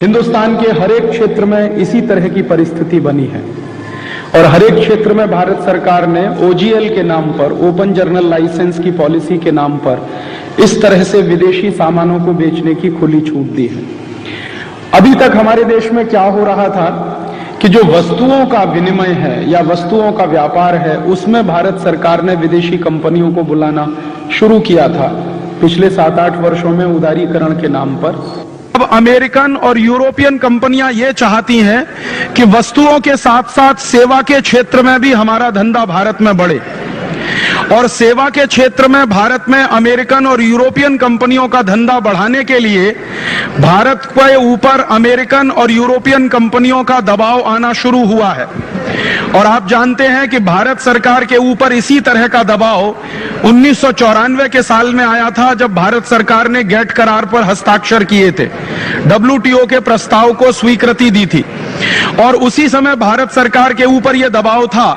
हिंदुस्तान के हर एक क्षेत्र में इसी तरह की परिस्थिति बनी है और हर एक क्षेत्र में भारत सरकार ने ओजीएल के नाम पर, ओपन जर्नल लाइसेंस की पॉलिसी के नाम पर इस तरह से विदेशी सामानों को बेचने की खुली छूट दी है। अभी तक हमारे देश में क्या हो रहा था कि जो वस्तुओं का विनिमय है या वस्तुओं का व्यापार है, उसमें भारत सरकार ने विदेशी कंपनियों को बुलाना शुरू किया था पिछले 7-8 वर्षों में उदारीकरण के नाम पर। अब अमेरिकन और यूरोपियन कंपनियां ये चाहती हैं कि वस्तुओं के साथ साथ सेवा के क्षेत्र में भी हमारा धंधा भारत में बढ़े, और सेवा के क्षेत्र में भारत में अमेरिकन और यूरोपियन कंपनियों का धंधा बढ़ाने के लिए भारत के ऊपर अमेरिकन और यूरोपियन कंपनियों का दबाव आना शुरू हुआ है। और आप जानते हैं कि भारत सरकार के ऊपर इसी तरह का दबाव 1994 के साल में आया था, जब भारत सरकार ने गेट करार पर हस्ताक्षर किए थे, WTO के प्रस्ताव को स्वीकृति दी थी। और उसी समय भारत सरकार के ऊपर यह दबाव था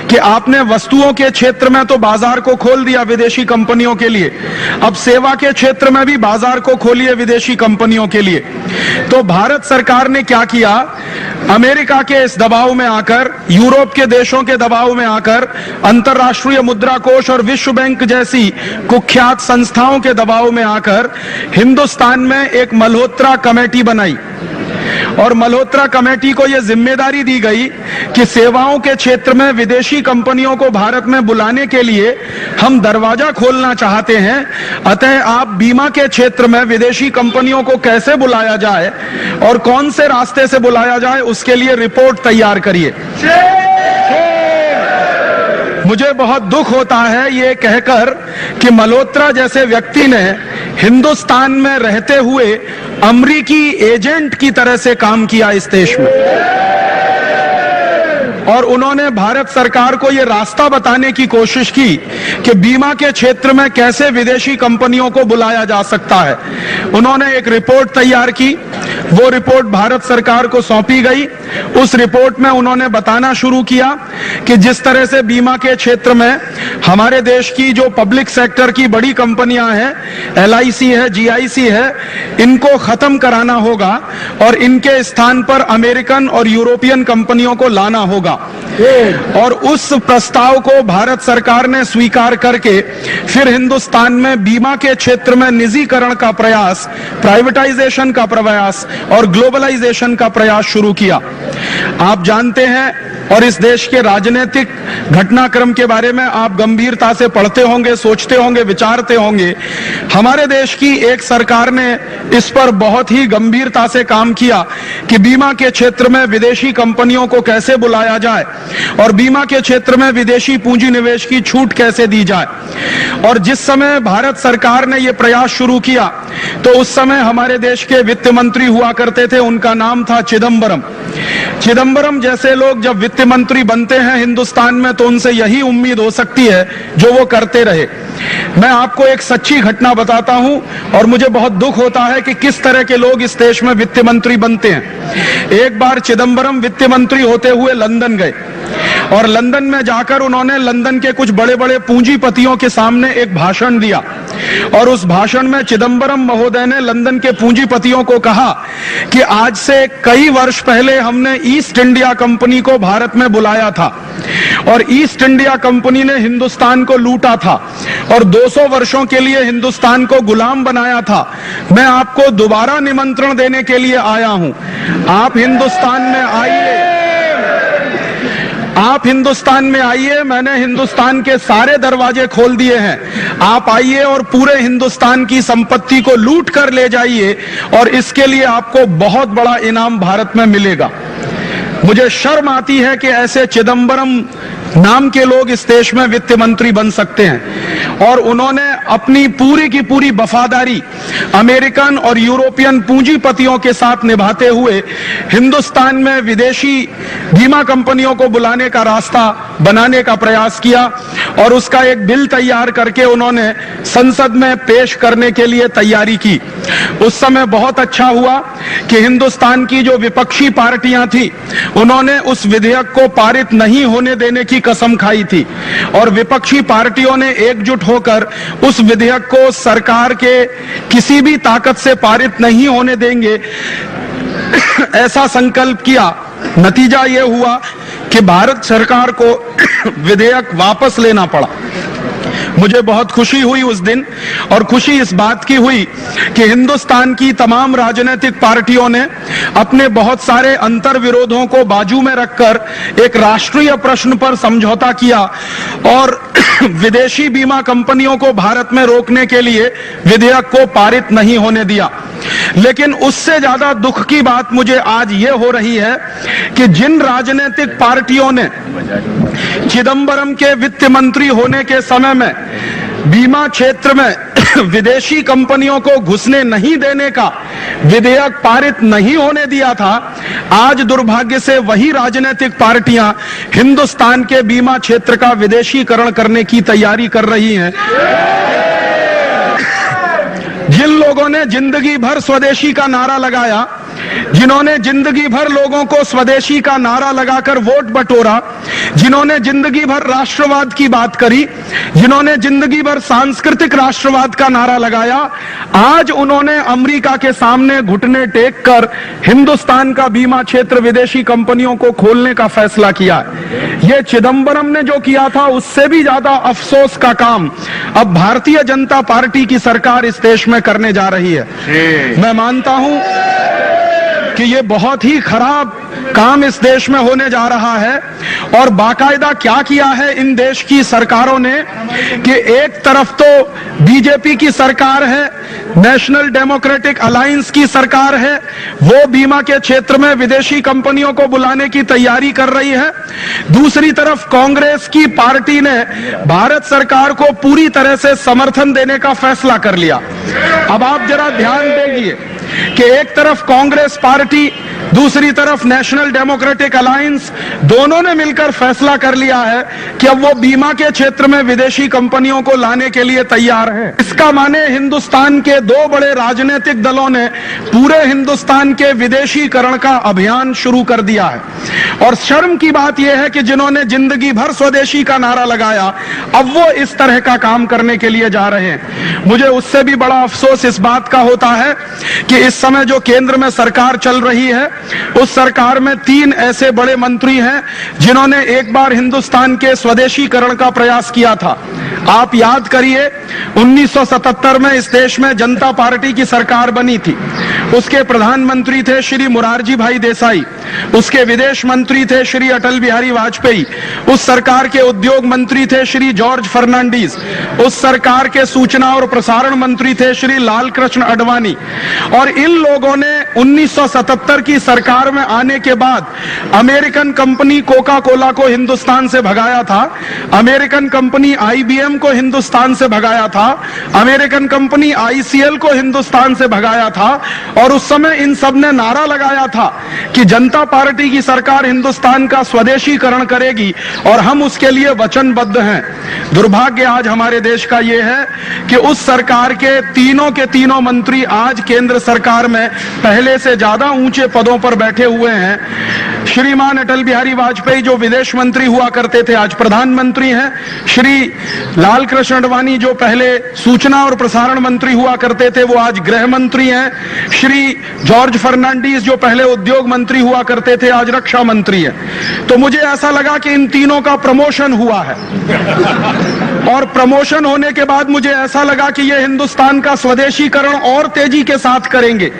कि आपने वस्तुओं के क्षेत्र में तो बाजार को खोल दिया विदेशी कंपनियों के लिए, अब सेवा के क्षेत्र में भी बाजार को खोलिए विदेशी कंपनियों के लिए। तो भारत सरकार ने क्या किया, अमेरिका के इस दबाव में आकर, यूरोप के देशों के दबाव में आकर, अंतर्राष्ट्रीय मुद्रा कोष और विश्व बैंक जैसी कुख्यात संस्थाओं के दबाव में आकर हिंदुस्तान में एक मल्होत्रा कमेटी बनाई। और मल्होत्रा कमेटी को यह जिम्मेदारी दी गई कि सेवाओं के क्षेत्र में विदेशी कंपनियों को भारत में बुलाने के लिए हम दरवाजा खोलना चाहते हैं, अतः आप बीमा के क्षेत्र में विदेशी कंपनियों को कैसे बुलाया जाए और कौन से रास्ते से बुलाया जाए, उसके लिए रिपोर्ट तैयार करिए। मुझे बहुत दुख होता है ये कहकर कि मल्होत्रा जैसे व्यक्ति ने हिंदुस्तान में रहते हुए अमरीकी एजेंट की तरह से काम किया इस देश में, और उन्होंने भारत सरकार को यह रास्ता बताने की कोशिश की कि बीमा के क्षेत्र में कैसे विदेशी कंपनियों को बुलाया जा सकता है। उन्होंने एक रिपोर्ट तैयार की, वो रिपोर्ट भारत सरकार को सौंपी गई। उस रिपोर्ट में उन्होंने बताना शुरू किया कि जिस तरह से बीमा के क्षेत्र में हमारे देश की जो पब्लिक सेक्टर की बड़ी कंपनियां हैं, LIC है, GIC है, इनको खत्म कराना होगा और इनके स्थान पर अमेरिकन और यूरोपियन कंपनियों को लाना होगा। और उस प्रस्ताव को भारत सरकार ने स्वीकार करके फिर हिंदुस्तान में बीमा के क्षेत्र में निजीकरण का प्रयास, प्राइवेटाइजेशन का प्रयास और ग्लोबलाइजेशन का प्रयास शुरू किया। आप जानते हैं, और इस देश के राजनीतिक घटनाक्रम के बारे में आप गंभीरता से पढ़ते होंगे, सोचते होंगे, विचारते होंगे। हमारे देश की एक सरकार ने इस पर बहुत ही गंभीरता से काम किया कि बीमा के क्षेत्र में विदेशी कंपनियों को कैसे बुलाया जाए और बीमा के क्षेत्र में विदेशी पूंजी निवेश की छूट कैसे दी जाए। और जिस समय भारत सरकार ने यह प्रयास शुरू किया तो उस समय हमारे देश के वित्त मंत्री हुआ करते थे, उनका नाम था चिदम्बरम। चिदम्बरम जैसे लोग जब वित्त मंत्री बनते हैं हिंदुस्तान में तो उनसे यही उम्मीद हो सकती है जो वो करते रहे। मैं आपको एक सच्ची घटना बताता हूं और मुझे बहुत दुख होता है कि किस तरह के लोग इस देश में वित्त मंत्री बनते हैं। एक बार चिदम्बरम वित्त मंत्री होते हुए लंदन गए और लंदन में जाकर उन्होंने लंदन के कुछ बड़े बड़े पूंजीपतियों के सामने एक भाषण दिया, और उस भाषण में चिदम्बरम महोदय ने लंदन के पूंजीपतियों को कहा कि आज से कई वर्ष पहले हमने ईस्ट इंडिया कंपनी को भारत में बुलाया था और ईस्ट इंडिया कंपनी ने हिंदुस्तान को लूटा था और 200 वर्षों के लिए हिंदुस्तान को गुलाम बनाया था। मैं आपको दोबारा निमंत्रण देने के लिए आया हूं, आप हिंदुस्तान में आइए, आप हिंदुस्तान में आइए। मैंने हिंदुस्तान के सारे दरवाजे खोल दिए हैं, आप आइए और पूरे हिंदुस्तान की संपत्ति को लूट कर ले जाइए और इसके लिए आपको बहुत बड़ा इनाम भारत में मिलेगा। मुझे शर्म आती है कि ऐसे चिदम्बरम नाम के लोग इस देश में वित्त मंत्री बन सकते हैं, और उन्होंने अपनी पूरी की पूरी वफादारी अमेरिकन और यूरोपियन पूंजीपतियों के साथ निभाते हुए हिंदुस्तान में विदेशी बीमा कंपनियों को बुलाने का रास्ता बनाने का प्रयास किया और उसका एक बिल तैयार करके उन्होंने संसद में पेश करने के लिए तैयारी की। उस समय बहुत अच्छा हुआ कि हिंदुस्तान की जो विपक्षी पार्टियां थी उन्होंने उस विधेयक को पारित नहीं होने देने की कसम खाई थी और विपक्षी पार्टियों ने एकजुट होकर उस विधेयक को सरकार के किसी भी ताकत से पारित नहीं होने देंगे ऐसा संकल्प किया, नतीजा ये हुआ कि भारत सरकार को विधेयक वापस लेना पड़ा। मुझे बहुत खुशी हुई उस दिन, और खुशी इस बात की हुई कि हिंदुस्तान की तमाम राजनीतिक पार्टियों ने अपने बहुत सारे अंतर विरोधों को बाजू में रखकर एक राष्ट्रीय प्रश्न पर समझौता किया और विदेशी बीमा कंपनियों को भारत में रोकने के लिए विधेयक को पारित नहीं होने दिया। लेकिन उससे ज्यादा दुख की बात मुझे आज ये हो रही है कि जिन राजनीतिक पार्टियों ने चिदंबरम के वित्त मंत्री होने के समय में बीमा क्षेत्र में विदेशी कंपनियों को घुसने नहीं देने का विधेयक पारित नहीं होने दिया था, आज दुर्भाग्य से वही राजनीतिक पार्टियां हिंदुस्तान के बीमा क्षेत्र का विदेशीकरण करने की तैयारी कर रही हैं। जिन लोगों ने जिंदगी भर स्वदेशी का नारा लगाया, जिन्होंने जिंदगी भर लोगों को स्वदेशी का नारा लगाकर वोट बटोरा, जिन्होंने जिंदगी भर राष्ट्रवाद की बात करी, जिन्होंने जिंदगी भर सांस्कृतिक राष्ट्रवाद का नारा लगाया, आज उन्होंने अमेरिका के सामने घुटने टेक कर हिंदुस्तान का बीमा क्षेत्र विदेशी कंपनियों को खोलने का फैसला किया है। यह चिदंबरम ने जो किया था उससे भी ज्यादा अफसोस का काम अब भारतीय जनता पार्टी की सरकार इस देश में करने जा रही है। मैं मानता हूं कि ये बहुत ही खराब काम इस देश में होने जा रहा है, और बाकायदा क्या किया है इन देश की सरकारों ने कि एक तरफ तो बीजेपी की सरकार है, नेशनल डेमोक्रेटिक अलायंस की सरकार है, वो बीमा के क्षेत्र में विदेशी कंपनियों को बुलाने की तैयारी कर रही है। दूसरी तरफ कांग्रेस की पार्टी ने भारत सरकार को पूरी तरह से समर्थन देने का फैसला कर लिया। अब आप जरा ध्यान देंगे कि एक तरफ कांग्रेस पार्टी, दूसरी तरफ नेशनल डेमोक्रेटिक अलायंस, दोनों ने मिलकर फैसला कर लिया है कि अब वो बीमा के क्षेत्र में विदेशी कंपनियों को लाने के लिए तैयार हैं। इसका माने हिंदुस्तान के दो बड़े राजनीतिक दलों ने पूरे हिंदुस्तान के विदेशीकरण का अभियान शुरू कर दिया है। और शर्म की बात यह है कि जिन्होंने जिंदगी भर स्वदेशी का नारा लगाया, अब वो इस तरह का काम करने के लिए जा रहे हैं। मुझे उससे भी बड़ा अफसोस इस बात का होता है कि इस समय जो केंद्र में सरकार चल रही है, उस सरकार में 3 ऐसे बड़े मंत्री हैं जिन्होंने एक बार हिंदुस्तान के स्वदेशीकरण का प्रयास किया था। आप याद करिए, 1977 में इस देश में जनता पार्टी की सरकार बनी थी। उसके प्रधानमंत्री थे श्री मोरारजी भाई देसाई, उसके विदेश मंत्री थे श्री अटल बिहारी वाजपेयी, उस सरकार के उद्योग मंत्री थे श्री जॉर्ज फर्नांडीज, उस सरकार के सूचना और प्रसारण मंत्री थे श्री लाल कृष्ण आडवाणी। और इन लोगों ने 1977 की सरकार में आने के बाद अमेरिकन कंपनी कोका कोला को हिंदुस्तान से भगाया था, अमेरिकन कंपनी IBM को हिंदुस्तान से भगाया था, अमेरिकन कंपनी ICL को हिंदुस्तान से भगाया था। और उस समय इन सब ने नारा लगाया था कि जनता पार्टी की सरकार हिंदुस्तान का स्वदेशीकरण करेगी और हम उसके लिए वचनबद्ध हैं। दुर्भाग्य आज हमारे देश का यह है कि उस सरकार के तीनों मंत्री आज केंद्र सरकार में पहले से ज्यादा ऊंचे पदों पर बैठे हुए हैं। श्रीमान अटल बिहारी वाजपेयी जो विदेश मंत्री हुआ करते थे आज प्रधानमंत्री हैं। श्री लाल कृष्ण आडवाणी जो पहले सूचना और प्रसारण मंत्री हुआ करते थे वो आज गृह मंत्री हैं। श्री जॉर्ज फर्नांडीज जो पहले उद्योग मंत्री हुआ करते थे आज रक्षा मंत्री हैं। तो मुझे ऐसा लगा कि इन तीनों का प्रमोशन हुआ है और प्रमोशन होने के बाद मुझे ऐसा लगा कि ये हिंदुस्तान का स्वदेशीकरण और तेजी के साथ करेंगे।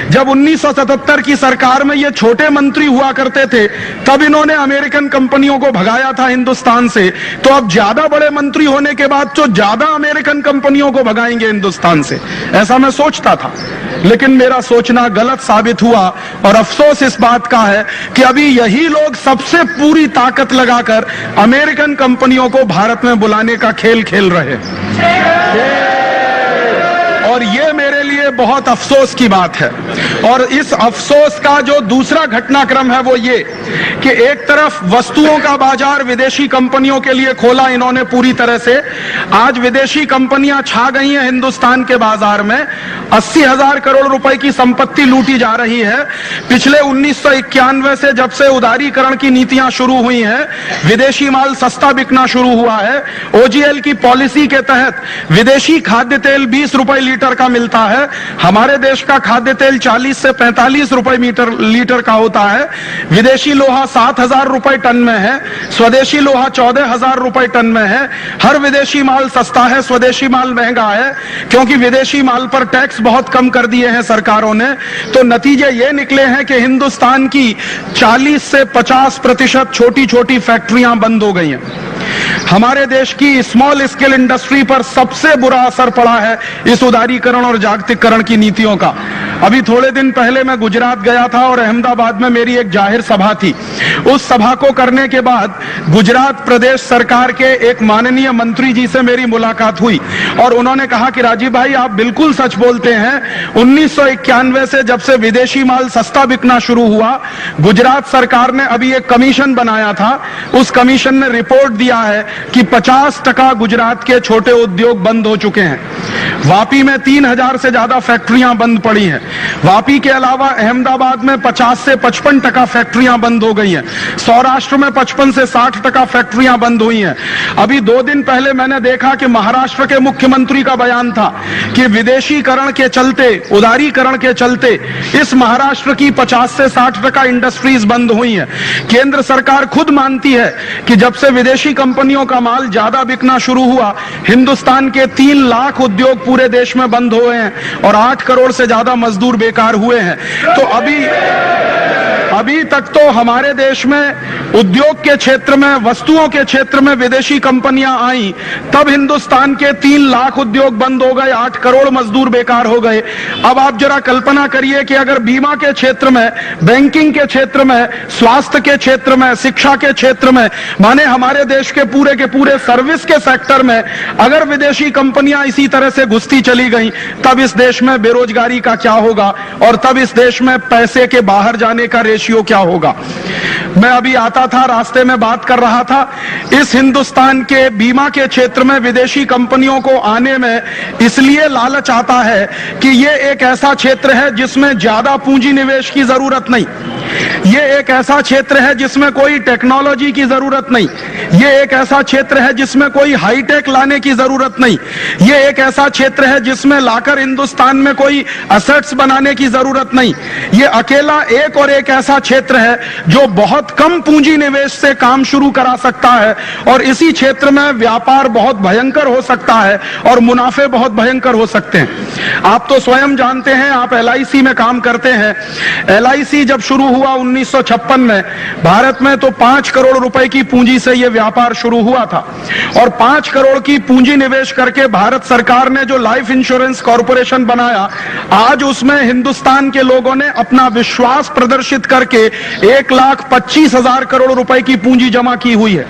जब 1977 की सरकार में ये छोटे मंत्री हुआ करते थे तब इन्होंने अमेरिकन कंपनियों को भगाया था हिंदुस्तान से, तो अब ज्यादा बड़े मंत्री होने के बाद तो ज्यादा अमेरिकन कंपनियों को भगाएंगे हिंदुस्तान से, ऐसा मैं सोचता था। लेकिन मेरा सोचना गलत साबित हुआ और अफसोस इस बात का है कि अभी यही लोग सबसे पूरी ताकत लगाकर अमेरिकन कंपनियों को भारत में बुलाने का खेल खेल रहे हैं। और ये मेरे लिए बहुत अफसोस की बात है। और इस अफसोस का जो दूसरा घटनाक्रम है वो ये कि एक तरफ वस्तुओं का बाजार विदेशी कंपनियों के लिए खोला इन्होंने पूरी तरह से। आज विदेशी कंपनियां छा गई हैं हिंदुस्तान के बाजार में, 80,000 करोड़ रुपए की संपत्ति लूटी जा रही है। पिछले 1991 से जब से उदारीकरण की नीतियां शुरू हुई हैं, विदेशी माल सस्ता बिकना शुरू हुआ है। OGL की पॉलिसी के तहत विदेशी खाद्य तेल 20 रुपए लीटर का मिलता है, हमारे देश का खाद्य तेल 40 से 45 रुपए लीटर का होता है, विदेशी लोहा 7,000 रुपए टन में है, स्वदेशी लोहा 14,000 रुपए टन में है। हर विदेशी माल सस्ता है, स्वदेशी माल महंगा है, क्योंकि विदेशी माल पर टैक्स बहुत कम कर दिए हैं सरकारों ने। तो नतीजे ये निकले हैं कि हिंदुस्तान की 40 से 50% छोटी छोटी फैक्ट्रियां बंद हो गई हैं। हमारे देश की स्मॉल स्केल इंडस्ट्री पर सबसे बुरा असर पड़ा है इस उदारीकरण और जागतिकीकरण की नीतियों का। अभी थोड़े दिन पहले मैं गुजरात गया था और अहमदाबाद में मेरी एक जाहिर सभा थी। उस सभा को करने के बाद गुजरात प्रदेश सरकार के एक माननीय मंत्री जी से मेरी मुलाकात हुई और उन्होंने कहा कि राजीव भाई, आप बिल्कुल सच बोलते हैं। 1991 से जब से विदेशी माल सस्ता बिकना शुरू हुआ, गुजरात सरकार ने अभी एक कमीशन बनाया था। उस कमीशन ने रिपोर्ट दिया है कि 50% गुजरात के छोटे उद्योग बंद हो चुके हैं। वापी में 3,000 से ज्यादा फैक्ट्रियां बंद पड़ी हैं। वापी के अलावा अहमदाबाद में 50 से 55% फैक्ट्रियां बंद हो गई हैं। सौराष्ट्र में 55 से 60% फैक्ट्रियां बंद हुई हैं। अभी 2 दिन पहले मैंने देखा कि महाराष्ट्र के मुख्यमंत्री का बयान था कि विदेशीकरण के चलते, उदारीकरण के चलते इस महाराष्ट्र की 50 से 60% इंडस्ट्रीज बंद हुई हैं। केंद्र सरकार खुद मानती है कि जब से विदेशी कंपनियों का माल ज्यादा बिकना शुरू हुआ, हिंदुस्तान के 3 लाख उद्योग पूरे देश में बंद हुए हैं और 8 करोड़ से ज्यादा मजदूर बेकार हुए हैं। तो अभी तक तो हमारे देश में उद्योग के क्षेत्र में, वस्तुओं के क्षेत्र में विदेशी कंपनियां आई, तब हिंदुस्तान के 3 लाख उद्योग बंद हो गए, 8 करोड़ मजदूर बेकार हो गए। अब आप जरा कल्पना करिए कि अगर बीमा के क्षेत्र में, बैंकिंग के क्षेत्र में, स्वास्थ्य के क्षेत्र में, शिक्षा के क्षेत्र में, माने हमारे देश के पूरे सर्विस के सेक्टर में अगर विदेशी कंपनियां इसी तरह से घुसती चली गई, तब इस देश में बेरोजगारी का क्या होगा और तब इस देश में पैसे के बाहर जाने का रेशियो क्या होगा। मैं अभी आता था, रास्ते में बात कर रहा था, इस हिंदुस्तान के बीमा के क्षेत्र में विदेशी कंपनियों को आने में इसलिए लालच आता है कि ये एक ऐसा क्षेत्र है जिसमें ज्यादा पूंजी निवेश की जरूरत नहीं, ये एक ऐसा क्षेत्र है जिसमें कोई टेक्नोलॉजी की जरूरत नहीं, ये एक ऐसा क्षेत्र है जिसमें कोई हाईटेक लाने की जरूरत नहीं, ये एक ऐसा क्षेत्र है जिसमें लाकर हिंदुस्तान में कोई असेट्स बनाने की जरूरत नहीं। ये अकेला एक और एक ऐसा क्षेत्र है जो बहुत कम पूंजी निवेश से काम शुरू करा सकता है और इसी क्षेत्र में व्यापार बहुत भयंकर हो सकता है और मुनाफे बहुत भयंकर हो सकते हैं। आप तो स्वयं जानते हैं, आप LIC में काम करते हैं। LIC जब शुरू हुआ 1956 में भारत में, तो 5 करोड़ रुपए की पूंजी से यह व्यापार शुरू हुआ था और 5 करोड़ की पूंजी निवेश करके भारत सरकार ने जो लाइफ इंश्योरेंस कॉर्पोरेशन बनाया, आज उसमें हिंदुस्तान के लोगों ने अपना विश्वास प्रदर्शित करके 1,25,000 करोड़ रुपए की पूंजी जमा की हुई है।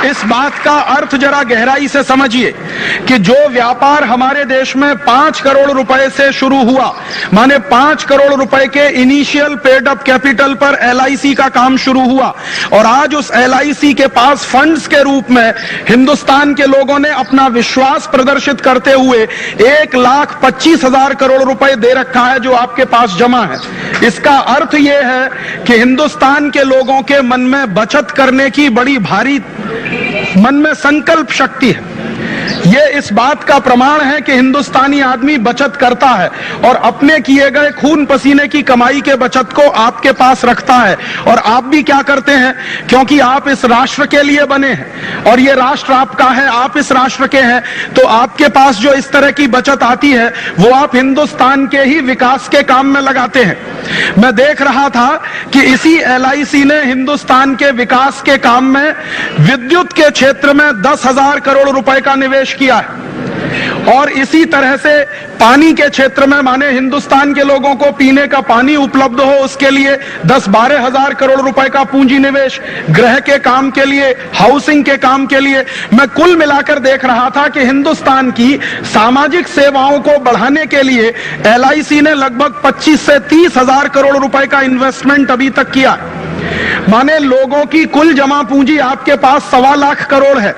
इस बात का अर्थ जरा गहराई से समझिए कि जो व्यापार हमारे देश में 5 करोड़ रुपए से शुरू हुआ, माने 5 करोड़ रुपए के इनिशियल पेड अप कैपिटल पर LIC का काम शुरू हुआ और आज उस LIC के पास फंड्स के रूप में हिंदुस्तान के लोगों ने अपना विश्वास प्रदर्शित करते हुए 1,25,000 करोड़ रुपए दे रखा है जो आपके पास जमा है। इसका अर्थ यह है कि हिंदुस्तान के लोगों के मन में बचत करने की बड़ी भारी मन में संकल्प शक्ति है। ये इस बात का प्रमाण है कि हिंदुस्तानी आदमी बचत करता है और अपने किए गए खून पसीने की कमाई के बचत को आपके पास रखता है। और आप भी क्या करते हैं, क्योंकि आप इस राष्ट्र के लिए बने हैं और ये राष्ट्र आपका है, आप इस राष्ट्र के हैं, तो आपके पास जो इस तरह की बचत आती है वो आप हिंदुस्तान के ही विकास के काम में लगाते हैं। मैं देख रहा था कि इसी LIC ने हिंदुस्तान के विकास के काम में विद्युत के क्षेत्र में 10,000 करोड़ रुपए का निवेश किया है और इसी तरह से पानी के क्षेत्र में, माने हिंदुस्तान के लोगों को पीने का पानी उपलब्ध हो उसके लिए 10-12 हजार करोड़ रुपए का पूंजी निवेश, गृह के काम के लिए, हाउसिंग के काम के लिए। मैं कुल मिलाकर देख रहा था कि हिंदुस्तान की सामाजिक सेवाओं को बढ़ाने के लिए LIC ने लगभग 25 से 30 हजार करोड़ रुपए का इन्वेस्टमेंट अभी तक किया। माने लोगों की कुल जमा पूंजी आपके पास 1.25 लाख करोड़ है,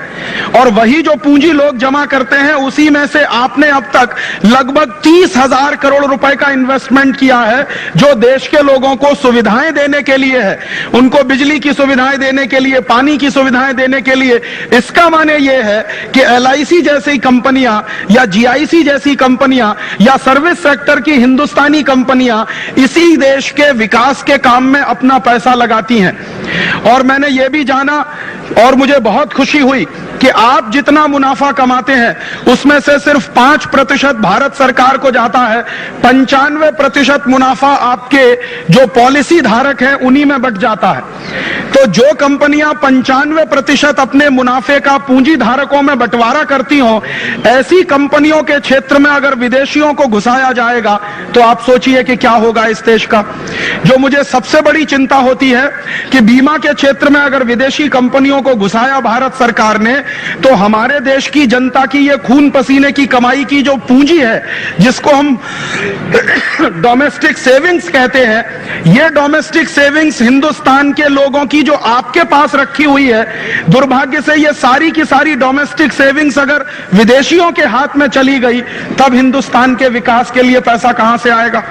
और वही जो पूंजी लोग जमा करते हैं उसी में से आपने अब तक लगभग 30,000 करोड़ रुपए का इन्वेस्टमेंट किया है, जो देश के लोगों को सुविधाएं देने के लिए है, उनको बिजली की सुविधाएं देने के लिए, पानी की सुविधाएं देने के लिए। इसका माने यह है कि LIC जैसी कंपनियां या GIC जैसी कंपनियां या सर्विस सेक्टर की हिंदुस्तानी कंपनियां इसी देश के विकास के काम में अपना पैसा लगाती हैं। और मैंने यह भी जाना और मुझे बहुत खुशी हुई कि आप जितना मुनाफा कमाते हैं उसमें से सिर्फ 5% भारत सरकार को जाता है, 95% मुनाफा आपके जो पॉलिसी धारक हैं उन्हीं में बट जाता है। तो जो कंपनियां 95% अपने मुनाफे का पूंजी धारकों में बंटवारा करती हों, ऐसी कंपनियों के क्षेत्र में अगर विदेशियों को घुसाया जाएगा तो आप सोचिए कि क्या होगा इस देश का। जो मुझे सबसे बड़ी चिंता होती है कि बीमा के क्षेत्र में अगर विदेशी कंपनियों को घुसाया भारत सरकार ने, तो हमारे देश की जनता की ये खून पसीने की कमाई की जो पूंजी है, जिसको हम डोमेस्टिक सेविंग्स कहते हैं, ये डोमेस्टिक सेविंग्स हिंदुस्तान के लोगों की जो आपके पास रखी हुई है, दुर्भाग्य से ये सारी की सारी डोमेस्टिक सेविंग्स अगर विदेशियों के हाथ में चली गई, तब हिंदुस्तान के विकास के लिए पैसा कहां से आएगा।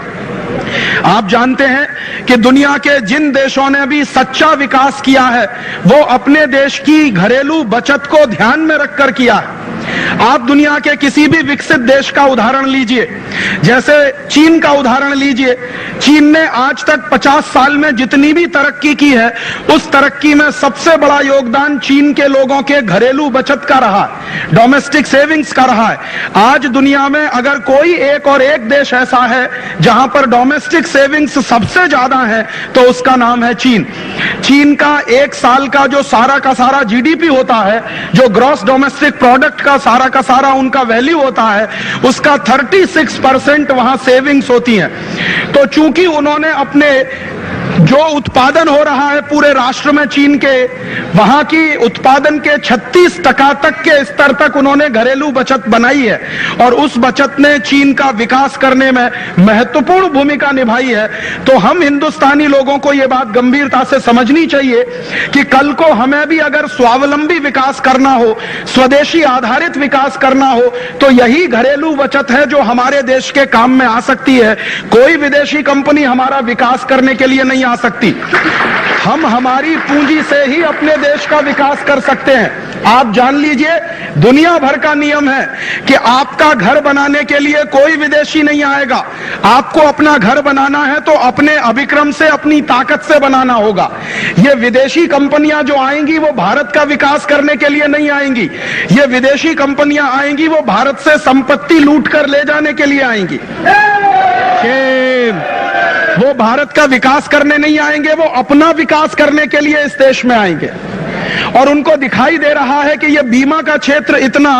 आप जानते हैं कि दुनिया के जिन देशों ने भी सच्चा विकास किया है वो अपने देश की घरेलू बचत को ध्यान में रखकर किया है। आप दुनिया के किसी भी विकसित देश का उदाहरण लीजिए, जैसे चीन का उदाहरण लीजिए। चीन ने आज तक 50 साल में जितनी भी तरक्की की है, उस तरक्की में सबसे बड़ा योगदान चीन के लोगों के घरेलू बचत का रहा है, डोमेस्टिक सेविंग्स का रहा है। आज दुनिया में अगर कोई एक और एक देश ऐसा है जहां पर डोमेस्टिक सेविंग्स सबसे ज्यादा है, तो उसका नाम है चीन। चीन का एक साल का जो सारा का सारा GDP होता है, जो ग्रॉस डोमेस्टिक प्रोडक्ट का सारा उनका वैल्यू होता है, उसका 36% वहां सेविंग्स होती हैं। तो चूंकि उन्होंने अपने जो उत्पादन हो रहा है पूरे राष्ट्र में चीन के, वहां की उत्पादन के 36% तक के स्तर तक उन्होंने घरेलू बचत बनाई है, और उस बचत ने चीन का विकास करने में महत्वपूर्ण भूमिका निभाई है। तो हम हिंदुस्तानी लोगों को यह बात गंभीरता से समझनी चाहिए कि कल को हमें भी अगर स्वावलंबी विकास करना हो, स्वदेशी आधारित विकास करना हो, तो यही घरेलू बचत है जो हमारे देश के काम में आ सकती है। कोई विदेशी कंपनी हमारा विकास करने के लिए नहीं आ सकती। हम हमारी पूंजी से ही अपने देश का विकास कर सकते हैं। आप जान लीजिए, दुनिया भर का नियम है कि आपका घर बनाने के लिए कोई विदेशी नहीं आएगा। आपको अपना घर बनाना है तो अपने अभिक्रम से, अपनी ताकत से बनाना होगा। ये विदेशी कंपनियां जो आएंगी वो भारत का विकास करने के लिए नहीं आएंगी। ये विदेशी कंपनियां आएंगी वो भारत से संपत्ति लूट कर ले जाने के लिए आएंगी। वो भारत का विकास करने नहीं आएंगे, वो अपना विकास करने के लिए इस देश में आएंगे। और उनको दिखाई दे रहा है कि यह बीमा का क्षेत्र इतना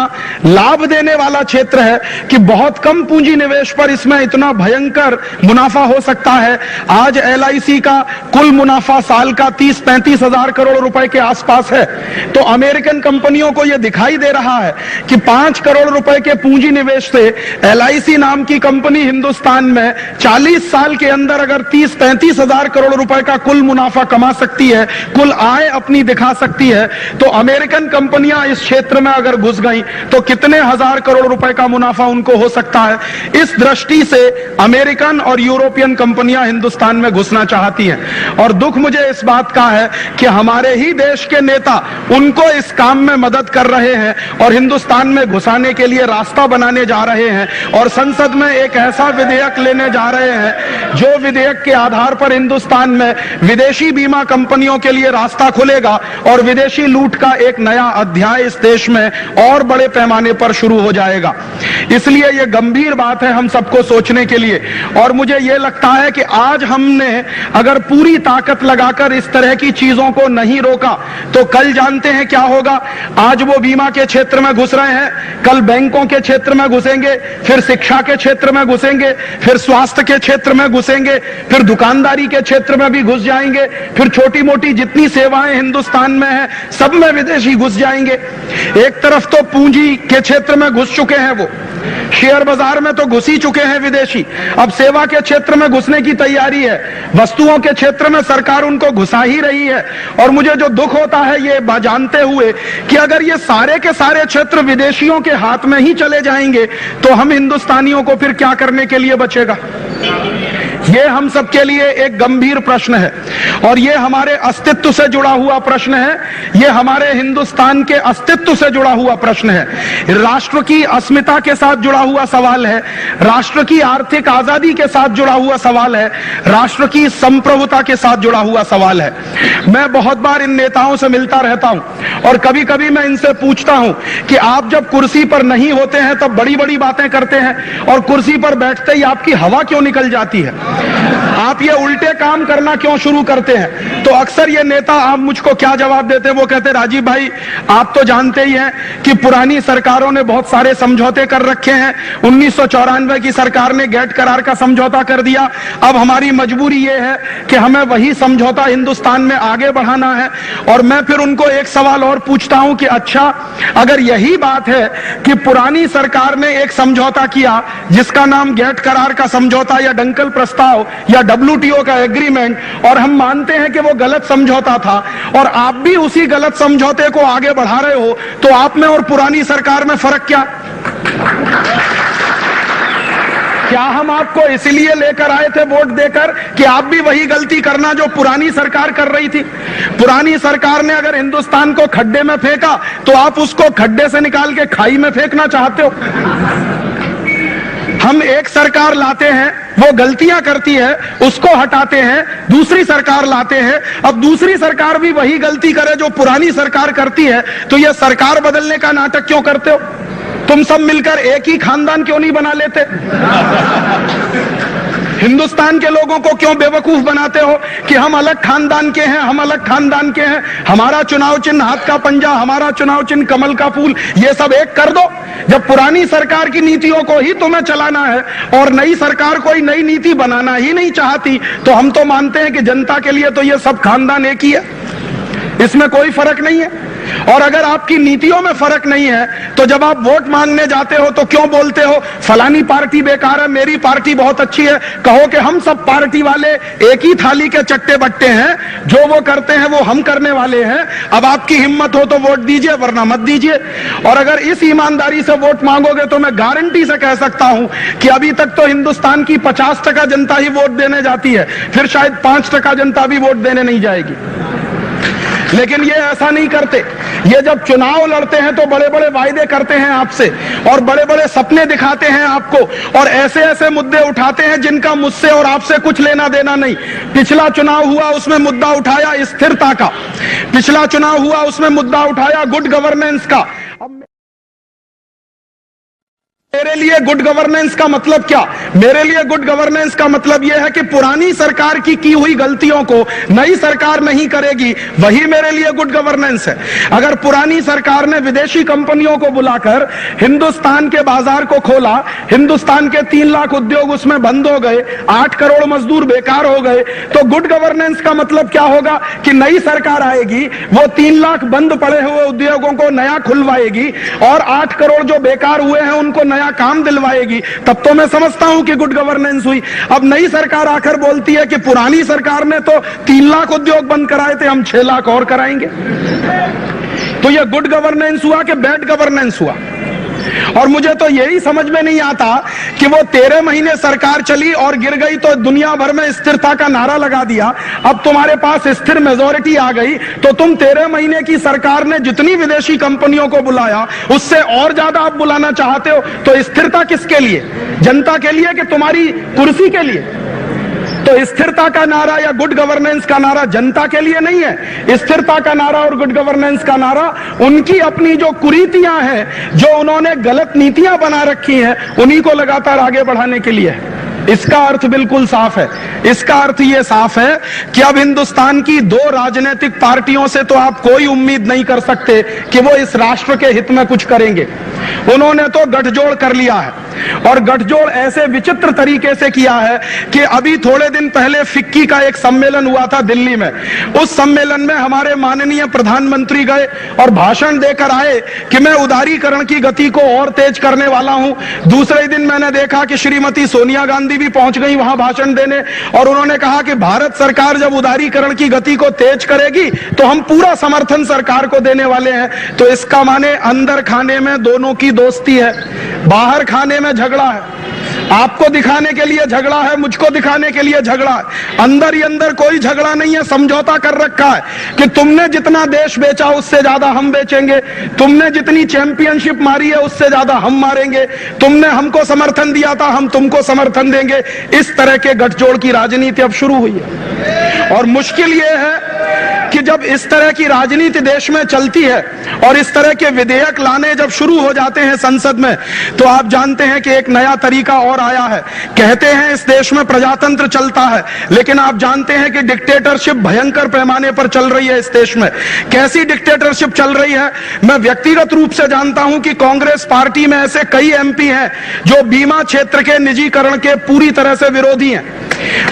लाभ देने वाला क्षेत्र है कि बहुत कम पूंजी निवेश पर इसमें इतना भयंकर मुनाफा हो सकता है। आज LIC का कुल मुनाफा साल का 30-35 हजार करोड़ रुपए के आसपास है। तो अमेरिकन कंपनियों को यह दिखाई दे रहा है कि 5 करोड़ रुपए के पूंजी निवेश से LIC नाम की कंपनी हिंदुस्तान में 40 साल के अंदर अगर 30-35 हजार करोड़ रुपए का कुल मुनाफा कमा सकती है, कुल आय अपनी दिखा सकती है, तो अमेरिकन कंपनियां इस क्षेत्र में अगर घुस गईं तो कितने हजार करोड़ रुपए का मुनाफा उनको हो सकता है। इस दृष्टि से अमेरिकन और यूरोपियन कंपनियां हिंदुस्तान में घुसना चाहती हैं। और दुख मुझे इस बात का है कि हमारे ही देश के नेता उनको इस काम में मदद कर रहे हैं और हिंदुस्तान में घुसाने के लिए रास्ता बनाने जा रहे हैं, और संसद में एक ऐसा विधेयक लेने जा रहे हैं जो विधेयक के आधार पर हिंदुस्तान में विदेशी बीमा कंपनियों के लिए रास्ता खुलेगा और विदेशी लूट का एक नया अध्याय इस देश में और बड़े पैमाने पर शुरू हो जाएगा। इसलिए यह गंभीर बात है हम सबको सोचने के लिए। और मुझे यह लगता है कि आज हमने अगर पूरी ताकत लगाकर इस तरह की चीजों को नहीं रोका तो कल जानते हैं क्या होगा। आज वो बीमा के क्षेत्र में घुस रहे हैं, कल बैंकों के क्षेत्र में घुसेंगे, फिर शिक्षा के क्षेत्र में घुसेंगे, फिर स्वास्थ्य के क्षेत्र में घुसेंगे, फिर दुकानदारी के क्षेत्र में भी घुस जाएंगे, फिर छोटी मोटी जितनी सेवाएं हिंदुस्तान में है सब में विदेशी घुस जाएंगे। एक तरफ तो पूंजी के क्षेत्र में घुस चुके हैं, वो शेयर बाजार में तो घुस ही चुके हैं विदेशी, अब सेवा के क्षेत्र में घुसने की तैयारी है, वस्तुओं के क्षेत्र में सरकार उनको घुसा ही रही है। और मुझे जो दुख होता है ये जानते हुए कि अगर ये सारे के सारे क्षेत्र विदेशियों के हाथ में ही चले जाएंगे तो हम हिंदुस्तानियों को फिर क्या करने के लिए बचेगा। ये हम सबके लिए एक गंभीर प्रश्न है और ये हमारे अस्तित्व से जुड़ा हुआ प्रश्न है, ये हमारे हिंदुस्तान के अस्तित्व से जुड़ा हुआ प्रश्न है, राष्ट्र की अस्मिता के साथ जुड़ा हुआ सवाल है, राष्ट्र की आर्थिक आजादी के साथ जुड़ा हुआ सवाल है, राष्ट्र की संप्रभुता के साथ जुड़ा हुआ सवाल है। मैं बहुत बार इन नेताओं से मिलता रहता हूं और कभी कभी मैं इनसे पूछता हूं कि आप जब कुर्सी पर नहीं होते हैं तब बड़ी बड़ी बातें करते हैं और कुर्सी पर बैठते ही आपकी हवा क्यों निकल जाती है, आप ये उल्टे काम करना क्यों शुरू करते हैं। तो अक्सर ये नेता आप मुझको क्या जवाब देते हैं, वो कहते राजीव भाई आप तो जानते ही हैं कि पुरानी सरकारों ने बहुत सारे समझौते कर रखे हैं, 1994 की सरकार ने गेट करार का समझौता कर दिया, अब हमारी मजबूरी ये है कि हमें वही समझौता हिंदुस्तान में आगे बढ़ाना है। और मैं फिर उनको एक सवाल और पूछता हूं कि अच्छा अगर यही बात है कि पुरानी सरकार ने एक समझौता किया जिसका नाम गेट करार का समझौता या डंकल प्रस्ताव या WTO का एग्रीमेंट, और हम मानते हैं कि वो गलत समझौता था और आप भी उसी गलत समझौते को आगे बढ़ा रहे हो, तो आप में और पुरानी सरकार में फर्क क्या? क्या हम आपको इसलिए लेकर आए थे वोट देकर कि आप भी वही गलती करना जो पुरानी सरकार कर रही थी? पुरानी सरकार ने अगर हिंदुस्तान को खड्डे में फेंका तो आप उसको खड्डे से निकाल के खाई में फेंकना चाहते हो। हम एक सरकार लाते हैं, वो गलतियां करती है, उसको हटाते हैं, दूसरी सरकार लाते हैं, अब दूसरी सरकार भी वही गलती करे जो पुरानी सरकार करती है, तो ये सरकार बदलने का नाटक क्यों करते हो? तुम सब मिलकर एक ही खानदान क्यों नहीं बना लेते? हिंदुस्तान के लोगों को क्यों बेवकूफ बनाते हो कि हम अलग खानदान के हैं, हम अलग खानदान के हैं, हमारा चुनाव चिन्ह हाथ का पंजा, हमारा चुनाव चिन्ह कमल का फूल, ये सब एक कर दो। जब पुरानी सरकार की नीतियों को ही तुम्हें चलाना है और नई सरकार कोई नई नीति बनाना ही नहीं चाहती, तो हम तो मानते हैं कि जनता के लिए तो ये सब खानदान एक ही है, इसमें कोई फर्क नहीं है। और अगर आपकी नीतियों में फर्क नहीं है तो जब आप वोट मांगने जाते हो तो क्यों बोलते हो फलानी पार्टी बेकार है, मेरी पार्टी बहुत अच्छी है? कहो कि हम सब पार्टी वाले एक ही थाली के चट्टे बट्टे हैं, जो वो करते हैं वो हम करने वाले हैं। अब आपकी हिम्मत हो तो वोट दीजिए, वरना मत दीजिए। और अगर इस ईमानदारी से वोट मांगोगे तो मैं गारंटी से कह सकता हूं कि अभी तक तो हिंदुस्तान की 50% जनता ही वोट देने जाती है, फिर शायद 5% जनता भी वोट देने नहीं जाएगी। लेकिन ये ऐसा नहीं करते, ये जब चुनाव लड़ते हैं तो बड़े बड़े वायदे करते हैं आपसे और बड़े बड़े सपने दिखाते हैं आपको और ऐसे ऐसे मुद्दे उठाते हैं जिनका मुझसे और आपसे कुछ लेना देना नहीं। पिछला चुनाव हुआ उसमें मुद्दा उठाया स्थिरता का, पिछला चुनाव हुआ उसमें मुद्दा उठाया गुड गवर्नेंस का। मेरे लिए गुड गवर्नेंस का मतलब क्या? मेरे लिए गुड गवर्नेंस का मतलब यह है कि पुरानी सरकार की हुई गलतियों को नई सरकार नहीं करेगी, वही मेरे लिए गुड गवर्नेंस है। अगर पुरानी सरकार ने विदेशी कंपनियों को बुलाकर हिंदुस्तान के बाजार को खोला, हिंदुस्तान के 3 लाख उद्योग उसमें बंद हो गए, 8 करोड़ मजदूर बेकार हो गए, तो गुड गवर्नेंस का मतलब क्या होगा कि नई सरकार आएगी, वो 3 लाख बंद पड़े हुए उद्योगों को नया खुलवाएगी और 8 करोड़ जो बेकार हुए हैं उनको नया काम दिलवाएगी। तब तो मैं समझता हूं कि गुड गवर्नेंस हुई। अब नई सरकार आकर बोलती है कि पुरानी सरकार ने तो 3 लाख उद्योग बंद कराए थे, हम 6 लाख और कराएंगे। तो यह गुड गवर्नेंस हुआ कि बैड गवर्नेंस हुआ? और मुझे तो यही समझ में नहीं आता कि वो 13 महीने सरकार चली और गिर गई तो दुनिया भर में स्थिरता का नारा लगा दिया, अब तुम्हारे पास स्थिर मेजॉरिटी आ गई तो तुम 13 महीने की सरकार ने जितनी विदेशी कंपनियों को बुलाया उससे और ज्यादा आप बुलाना चाहते हो। तो स्थिरता किसके लिए? जनता के लिए कि तुम्हारी कुर्सी के लिए? तो स्थिरता का नारा या गुड गवर्नेंस का नारा जनता के लिए नहीं है। स्थिरता का नारा और गुड गवर्नेंस का नारा उनकी अपनी जो कुरीतियां हैं, जो उन्होंने गलत नीतियां बना रखी हैं, उन्हीं को लगातार आगे बढ़ाने के लिए है। इसका अर्थ बिल्कुल साफ है। इसका अर्थ ये साफ है कि अब हिंदुस्तान की 2 राजनीतिक पार्टियों से तो आप कोई उम्मीद नहीं कर सकते कि वो इस राष्ट्र के हित में कुछ करेंगे। उन्होंने तो गठजोड़ कर लिया है। और गठजोड़ ऐसे विचित्र तरीके से किया है कि अभी थोड़े दिन पहले फिक्की का एक सम्मेलन हुआ था दिल्ली में। उस सम्मेलन में हमारे माननीय प्रधानमंत्री गए और भाषण देकर आए कि मैं उदारीकरण की गति को और तेज करने वाला हूं। दूसरे दिन मैंने देखा कि श्रीमती सोनिया गांधी भी पहुंच गई वहां भाषण देने और उन्होंने कहा कि भारत सरकार जब उदारीकरण की गति को तेज करेगी तो हम पूरा समर्थन सरकार को देने वाले हैं। तो इसका माने अंदर खाने में दोनों की दोस्ती है, बाहर खाने में झगड़ा है। आपको दिखाने के लिए झगड़ा है, मुझको दिखाने के लिए झगड़ा है। अंदर ही अंदर कोई झगड़ा नहीं है, समझौता कर रखा है कि तुमने जितना देश बेचा उससे ज्यादा हम बेचेंगे, तुमने जितनी चैंपियनशिप मारी है उससे ज्यादा हम मारेंगे, तुमने हमको समर्थन दिया था हम तुमको समर्थन देंगे। इस तरह के गठजोड़ की राजनीति अब शुरू हुई है। और मुश्किल यह है कि जब इस तरह की राजनीति देश में चलती है और इस तरह के विधेयक लाने जब शुरू हो जाते हैं संसद में, तो आप जानते हैं कि एक नया तरीका और आया है। कहते हैं इस देश में प्रजातंत्र चलता है, लेकिन आप जानते हैं कि डिक्टेटरशिप भयंकर पैमाने पर चल रही है इस देश में। कैसी डिक्टेटरशिप चल रही है? मैं व्यक्तिगत रूप से जानता हूं कि कांग्रेस पार्टी में ऐसे कई एमपी हैं जो बीमा क्षेत्र के निजीकरण के पूरी तरह से विरोधी हैं।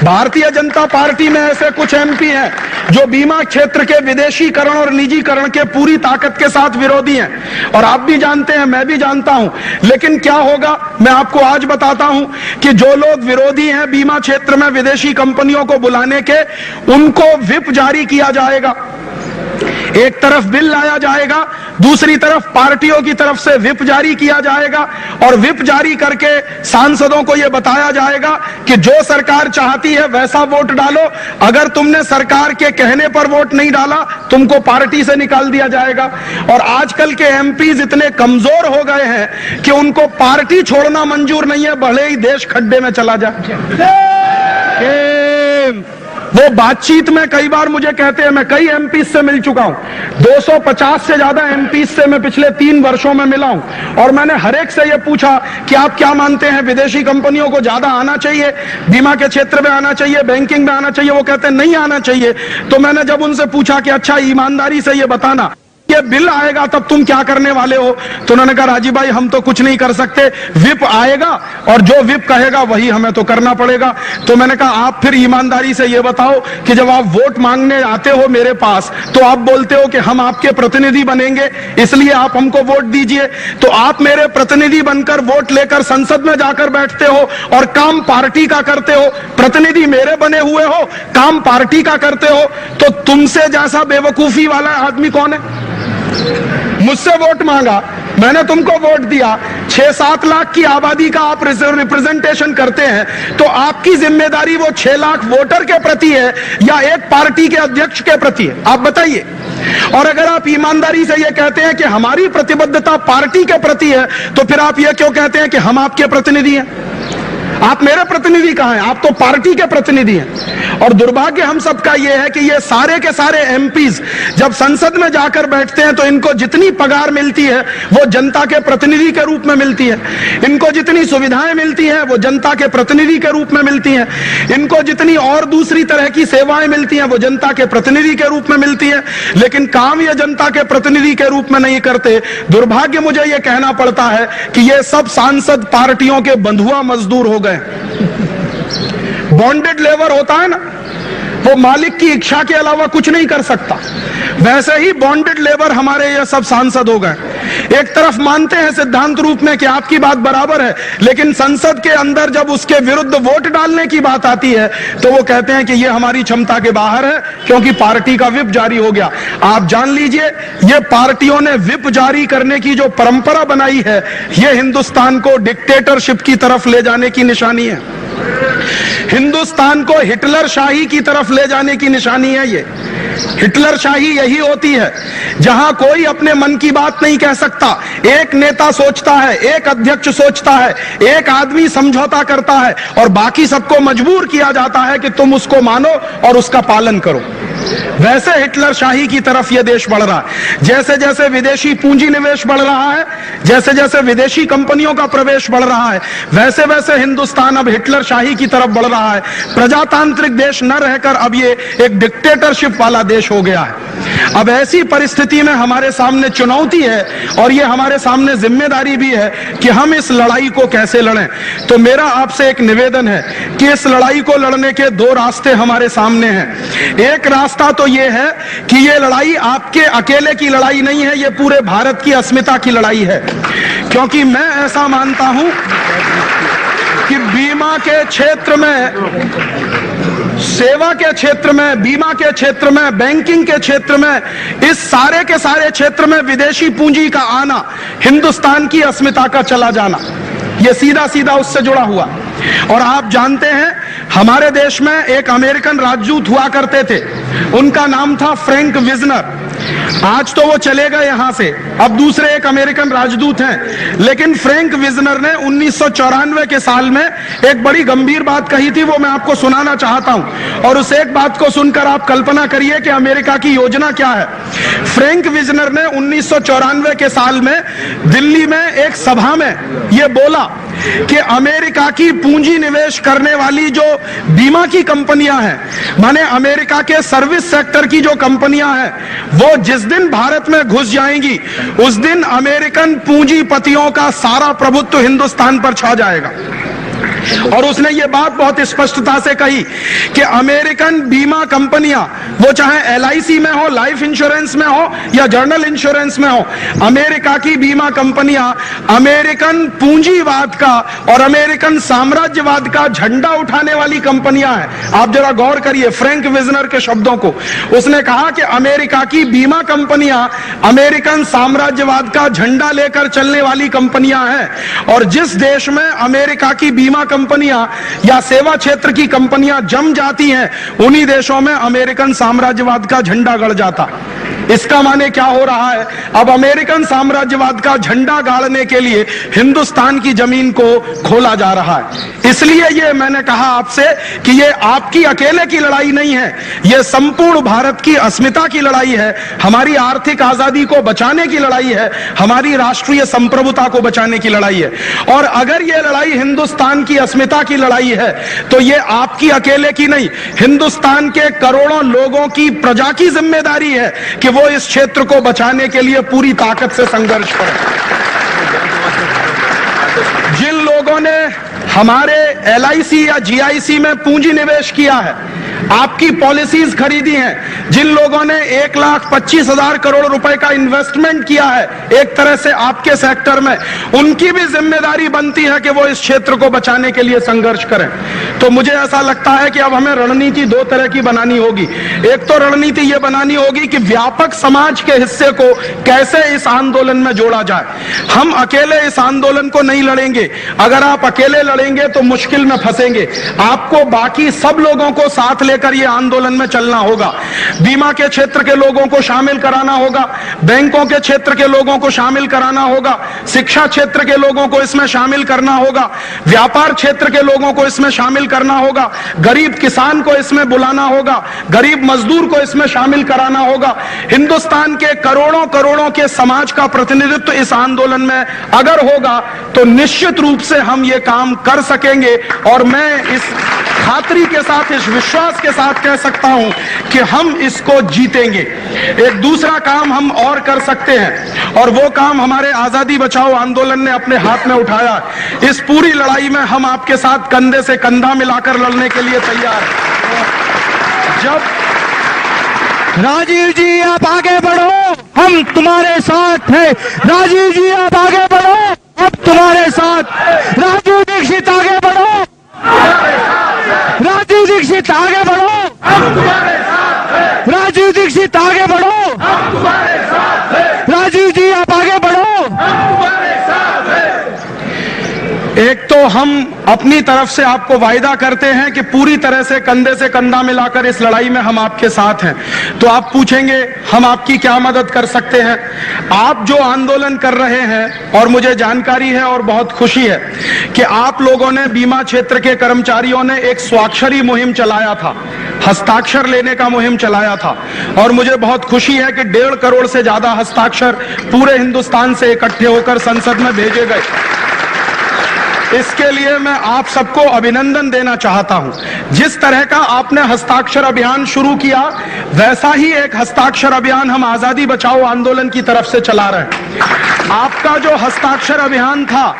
भारतीय जनता पार्टी में ऐसे कुछ एमपी हैं जो बीमा क्षेत्र के विदेशीकरण और निजीकरण के पूरी ताकत के साथ विरोधी हैं। और आप भी जानते हैं, मैं भी जानता हूं। लेकिन क्या होगा मैं आपको आज बताता हूं कि जो लोग विरोधी हैं बीमा क्षेत्र में विदेशी कंपनियों को बुलाने के, उनको व्हिप जारी किया जाएगा। एक तरफ बिल लाया जाएगा, दूसरी तरफ पार्टियों की तरफ से व्हिप जारी किया जाएगा और व्हिप जारी करके सांसदों को यह बताया जाएगा कि जो सरकार चाहती है वैसा वोट डालो। अगर तुमने सरकार के कहने पर वोट नहीं डाला, तुमको पार्टी से निकाल दिया जाएगा। और आजकल के एमपीज इतने कमजोर हो गए हैं कि उनको पार्टी छोड़ना मंजूर नहीं है, भले ही देश खड्डे में चला जाए। वो बातचीत में कई बार मुझे कहते हैं, मैं कई एमपी से मिल चुका हूं, 250 से ज्यादा एमपी से मैं पिछले 3 वर्षों में मिला हूं। और मैंने हर एक से यह पूछा कि आप क्या मानते हैं, विदेशी कंपनियों को ज्यादा आना चाहिए, बीमा के क्षेत्र में आना चाहिए, बैंकिंग में आना चाहिए? वो कहते हैं नहीं आना चाहिए। तो मैंने जब उनसे पूछा कि अच्छा ईमानदारी से ये बताना, ये बिल आएगा तब तुम क्या करने वाले हो? तो उन्होंने कहा राजीव भाई हम तो कुछ नहीं कर सकते, व्हिप आएगा और जो व्हिप कहेगा वही हमें तो करना पड़ेगा। तो मैंने कहा आप फिर ईमानदारी से ये बताओ कि जब आप वोट मांगने आते हो मेरे पास तो आप बोलते हो कि हम आपके प्रतिनिधि बनेंगे इसलिए आप हमको वोट दीजिए, तो आप मेरे प्रतिनिधि बनकर वोट लेकर संसद में जाकर बैठते हो और काम पार्टी का करते हो, प्रतिनिधि मेरे बने हुए हो, काम पार्टी का करते हो, तो तुमसे जैसा बेवकूफी वाला आदमी कौन है? मुझसे वोट मांगा, मैंने तुमको वोट दिया, 6-7 लाख की आबादी का आप रिप्रेजेंटेशन करते हैं, तो आपकी जिम्मेदारी वो 6 लाख वोटर के प्रति है या एक पार्टी के अध्यक्ष के प्रति है? आप बताइए। और अगर आप ईमानदारी से ये कहते हैं कि हमारी प्रतिबद्धता पार्टी के प्रति है, तो फिर आप ये क्यों कहते हैं कि हम आपके प्रतिनिधि हैं? आप मेरे प्रतिनिधि कहां हैं? आप तो पार्टी के प्रतिनिधि हैं। और दुर्भाग्य हम सबका यह है कि ये सारे के सारे एमपीज जब संसद में जाकर बैठते हैं तो इनको जितनी पगार मिलती है वो जनता के प्रतिनिधि के रूप में मिलती है, इनको जितनी सुविधाएं मिलती हैं वो जनता के प्रतिनिधि के रूप में मिलती हैं, इनको जितनी और दूसरी तरह की सेवाएं मिलती हैं वो जनता के प्रतिनिधि के रूप में मिलती है, लेकिन काम ये जनता के प्रतिनिधि के रूप में नहीं करते। दुर्भाग्य मुझे ये कहना पड़ता है कि ये सब सांसद पार्टियों के बंधुआ मजदूर हो गए। बॉन्डेड लेबर होता है ना, वो मालिक की इच्छा के अलावा कुछ नहीं कर सकता, वैसे ही बॉन्डेड लेबर हमारे ये सब सांसद हो गए। एक तरफ मानते हैं सिद्धांत रूप में कि आपकी बात बराबर है, लेकिन संसद के अंदर जब उसके विरुद्ध वोट डालने की बात आती है तो वो कहते हैं कि ये हमारी क्षमता के बाहर है क्योंकि पार्टी का व्हिप जारी हो गया। आप जान लीजिए ये पार्टियों ने व्हिप जारी करने की जो परंपरा बनाई है ये हिंदुस्तान को डिक्टेटरशिप की तरफ ले जाने की निशानी है, हिंदुस्तान को हिटलर शाही की तरफ ले जाने की निशानी है। ये हिटलर शाही यही होती है जहां कोई अपने मन की बात नहीं कह सकता, एक नेता सोचता है, एक अध्यक्ष सोचता है, एक आदमी समझौता करता है और बाकी सबको मजबूर किया जाता है कि तुम उसको मानो और उसका पालन करो। वैसे हिटलर शाही की तरफ यह देश बढ़ रहा है। जैसे जैसे विदेशी पूंजी निवेश बढ़ रहा है, जैसे जैसे विदेशी कंपनियों का प्रवेश बढ़ रहा है, वैसे वैसे हिंदुस्तान अब हिटलर शाही की तरफ बढ़ रहा है। प्रजातांत्रिक देश न रहकर अब ये एक डिक्टेटरशिप वाला देश हो गया है। अब ऐसी परिस्थिति में हमारे सामने चुनौती है और ये हमारे सामने जिम्मेदारी भी है कि हम इस लड़ाई को कैसे लड़ें। तो मेरा आपसे एक निवेदन है कि इस लड़ाई को लड़ने के दो रास्ते हमारे सामने हैं। एक रास्ता तो ये है कि ये लड़ाई आपके अकेले की लड़ाई नहीं है, ये पूरे भारत की अस्मिता की लड़ाई है। क्योंकि मैं ऐसा मानता हूं कि बीमा के क्षेत्र में, सेवा के क्षेत्र में, बीमा के क्षेत्र में, बैंकिंग के क्षेत्र में, इस सारे के सारे क्षेत्र में विदेशी पूंजी का आना हिंदुस्तान की अस्मिता का चला जाना, यह सीधा सीधा उससे जुड़ा हुआ। और आप जानते हैं हमारे देश में एक अमेरिकन राजदूत हुआ करते थे, उनका नाम था फ्रैंक विजनर। आज तो वो चले गए यहां से, अब दूसरे एक अमेरिकन राजदूत हैं। लेकिन फ्रैंक विजनर ने 1994 के साल में एक बड़ी गंभीर बात कही थी, वो मैं आपको सुनाना चाहता हूं। और उस एक बात को सुनकर आप कल्पना करिए कि अमेरिका की योजना क्या है। फ्रैंक विजनर ने 1994 के साल में दिल्ली में एक सभा में यह बोला कि अमेरिका की पूंजी निवेश करने वाली जो बीमा की कंपनियां हैं, माने अमेरिका के सर्विस सेक्टर की जो कंपनियां हैं, वो जिस दिन भारत में घुस जाएंगी उस दिन अमेरिकन पूंजीपतियों का सारा प्रभुत्व हिंदुस्तान पर छा जाएगा। और उसने ये बात बहुत स्पष्टता से कही कि अमेरिकन बीमा कंपनियां, वो चाहे LIC में हो, लाइफ इंश्योरेंस में हो या जनरल इंश्योरेंस में हो, अमेरिका की बीमा कंपनियां अमेरिकन पूंजीवाद का और अमेरिकन साम्राज्यवाद का झंडा उठाने वाली कंपनियां हैं। आप जरा गौर करिए फ्रैंक विजनर के शब्दों को। उसने कहा कि अमेरिका की बीमा कंपनियां अमेरिकन साम्राज्यवाद का झंडा लेकर चलने वाली कंपनियां हैं, और जिस देश में अमेरिका की बीमा कंपनियां या सेवा क्षेत्र की कंपनियां जम जाती हैं, उन्हीं देशों में अमेरिकन साम्राज्यवाद का झंडा गड़ जाता। इसका माने क्या हो रहा है, अब अमेरिकन साम्राज्यवाद का झंडा गाड़ने के लिए हिंदुस्तान की जमीन को खोला जा रहा है। इसलिए ये मैंने कहा आपसे कि ये आपकी अकेले की लड़ाई नहीं है, ये संपूर्ण भारत की अस्मिता की लड़ाई है, हमारी आर्थिक आजादी को बचाने की लड़ाई है, हमारी राष्ट्रीय संप्रभुता को बचाने की लड़ाई है। और अगर ये लड़ाई हिंदुस्तान की अस्मिता की लड़ाई है तो ये आपकी अकेले की नहीं, हिंदुस्तान के करोड़ों लोगों की, प्रजा की जिम्मेदारी है कि वो इस क्षेत्र को बचाने के लिए पूरी ताकत से संघर्ष करें। जिन लोगों ने हमारे LIC या GIC में पूंजी निवेश किया है, आपकी पॉलिसीज खरीदी हैं, जिन लोगों ने 1,25,000 करोड़ रुपए का इन्वेस्टमेंट किया है एक तरह से आपके सेक्टर में, उनकी भी जिम्मेदारी बनती है कि वो इस क्षेत्र को बचाने के लिए संघर्ष करें। तो मुझे ऐसा लगता है कि अब हमें रणनीति दो तरह की बनानी होगी। एक तो रणनीति ये बनानी होगी कि व्यापक समाज के हिस्से को कैसे इस आंदोलन में जोड़ा जाए। हम अकेले इस आंदोलन को नहीं लड़ेंगे, अगर आप अकेले लड़ेंगे तो मुश्किल में फंसेंगे। आपको बाकी सब लोगों को साथ लेकर ये आंदोलन में चलना होगा। बीमा के क्षेत्र के लोगों को शामिल कराना होगा, बैंकों के क्षेत्र के लोगों को शामिल कराना होगा, शिक्षा क्षेत्र के लोगों को इसमें शामिल करना होगा, व्यापार क्षेत्र के लोगों को इसमें शामिल करना होगा, गरीब किसान को इसमें बुलाना होगा, गरीब मजदूर को इसमें शामिल कराना होगा। हिंदुस्तान के करोड़ों करोड़ों के समाज का प्रतिनिधित्व इस आंदोलन में अगर होगा तो निश्चित रूप से हम ये काम कर सकेंगे। और मैं इस खातरी के साथ, इस विश्वास के साथ कह सकता हूं कि हम इसको जीतेंगे। एक दूसरा काम हम और कर सकते हैं, और वो काम हमारे आजादी बचाओ आंदोलन ने अपने हाथ में उठाया। इस पूरी लड़ाई में हम आपके साथ कंधे से कंधा मिलाकर लड़ने के लिए तैयार हैं। जब राजीव जी आप आगे बढ़ो, हम तुम्हारे साथ हैं। राजीव जी आप आगे बढ़ो, अब तुम्हारे साथ। राजीव दीक्षित आगे बढ़ो, राजीव दीक्षित आगे बढ़ो, राजीव दीक्षित आगे बढ़ो, राजीव जी आप आगे बढ़ो। एक तो हम अपनी तरफ से आपको वायदा करते हैं कि पूरी तरह से कंधा मिलाकर इस लड़ाई में हम आपके साथ हैं। तो आप पूछेंगे हम आपकी क्या मदद कर सकते हैं? आप जो आंदोलन कर रहे हैं, और मुझे जानकारी है और बहुत खुशी है कि आप लोगों ने, बीमा क्षेत्र के कर्मचारियों ने एक स्वाक्षरी मुहिम चलाया था, हस्ताक्षर लेने का मुहिम चलाया था, और मुझे बहुत खुशी है कि 1.5 करोड़ से ज्यादा हस्ताक्षर पूरे हिंदुस्तान से इकट्ठे होकर संसद में भेजे गए। इसके लिए मैं आप सबको अभिनंदन देना चाहता हूं। जिस तरह का आपने हस्ताक्षर अभियान शुरू किया, वैसा ही एक हस्ताक्षर अभियान हम आजादी बचाओ आंदोलन की तरफ से चला रहे हैं। आपका जो हस्ताक्षर अभियान था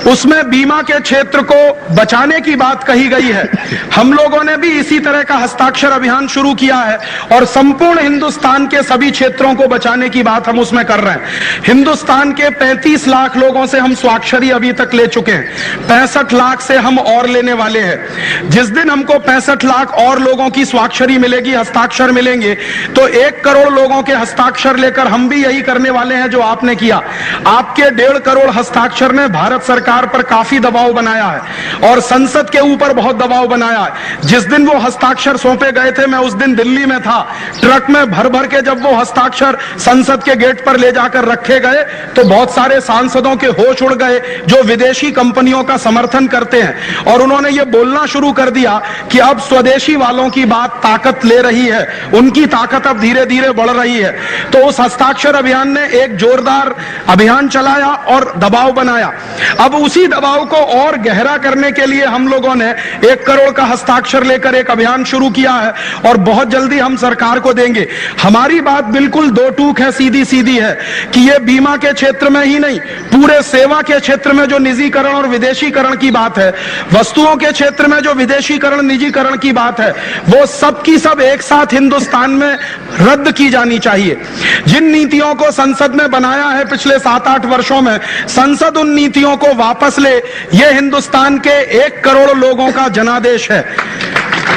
उसमें बीमा के क्षेत्र को बचाने की बात कही गई है। हम लोगों ने भी इसी तरह का हस्ताक्षर अभियान शुरू किया है और संपूर्ण हिंदुस्तान के सभी क्षेत्रों को बचाने की बात हम उसमें कर रहे हैं। हिंदुस्तान के 35 लाख लोगों से हम स्वाक्षरी अभी तक ले चुके हैं, 65 लाख से हम और लेने वाले हैं। जिस दिन हमको 65 लाख और लोगों की स्वाक्षरी मिलेगी, हस्ताक्षर मिलेंगे, तो 1 करोड़ लोगों के हस्ताक्षर लेकर हम भी यही करने वाले हैं जो आपने किया। आपके 1.5 करोड़ हस्ताक्षर ने भारत सरकार पर काफी दबाव बनाया है और संसद के ऊपर बहुत दबाव बनाया है। जिस दिन वो हस्ताक्षर सौंपे गए थे, मैं उस दिन दिल्ली में था, ट्रक में भर भर के जब वो हस्ताक्षर संसद के गेट पर ले जाकर रखे गए तो बहुत सारे सांसदों के होश उड़ गए जो विदेशी कंपनियों का समर्थन करते हैं, और उन्होंने ये बोलना शुरू कर दिया कि अब स्वदेशी वालों की बात ताकत ले रही है, उनकी ताकत अब धीरे धीरे बढ़ रही है। तो उस हस्ताक्षर अभियान ने एक जोरदार अभियान चलाया और दबाव बनाया। अब उसी दबाव को और गहरा करने के लिए हम लोगों ने 1 करोड़ का हस्ताक्षर लेकर एक अभियान शुरू किया है और बहुत जल्दी हम सरकार को देंगे। हमारी बात बिल्कुल दो टूक है, सीधी सीधी है कि ये बीमा के क्षेत्र में ही नहीं, पूरे सेवा के क्षेत्र में जो निजीकरण और विदेशीकरण की बात है, वस्तुओं के क्षेत्र में जो विदेशीकरण निजीकरण की बात है, वो सब की सब एक साथ हिंदुस्तान में रद्द की जानी चाहिए। जिन नीतियों को संसद में बनाया है पिछले 7-8 वर्षों में, संसद उन नीतियों को वापस ले। ये हिंदुस्तान के 1 करोड़ लोगों का जनादेश है।